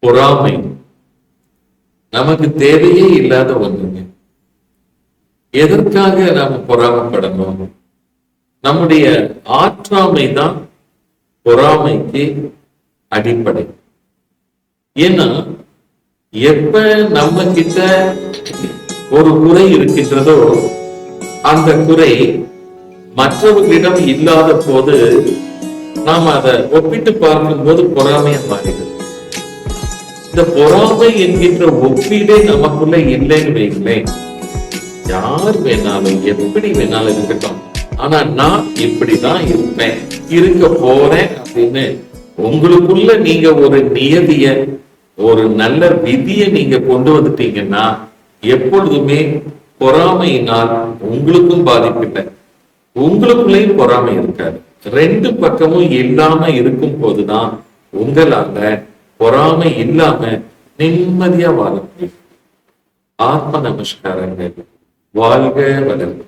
பொறாமை நமக்கு தேவையே இல்லாத ஒண்ணுங்க. எதற்காக நாம பொறாமைப்படணும்? நம்முடைய ஆற்றாமை தான் பொறாமைக்கு அடிப்படை. ஏன்னா எப்ப நம்ம கிட்ட ஒரு குறை இருக்கின்றதோ அந்த குறை மற்றவர்களிடம் இல்லாத போது நாம் அதை ஒப்பிட்டு பார்க்கும் போது பொறாமையா மாறிடுது. இந்த பொறாமை என்கின்ற ஒப்பீடே நமக்குள்ள இல்லைன்னு வைங்களேன், யார் வேணாலும் எப்படி வேணாலும் இருக்கட்டும், ஆனா நான் இப்படிதான் இருப்பேன், இருக்க போறேன் அப்படின்னு உங்களுக்குள்ள நீங்க ஒரு நியதிய, ஒரு நல்ல விதிய நீங்க கொண்டு வந்துட்டீங்கன்னா எப்பொழுதுமே பொறாமையினால் உங்களுக்கும் பாதிப்பில்லை, உங்களுக்குள்ளேயும் பொறாமை இருக்காது. ரெண்டு பக்கமும் இல்லாம இருக்கும் போதுதான் உங்களால பொறாமை இல்லாம நிம்மதியா வாழ முடியும். ஆத்ம நமஸ்காரங்கள். வாழ்க வளர்க.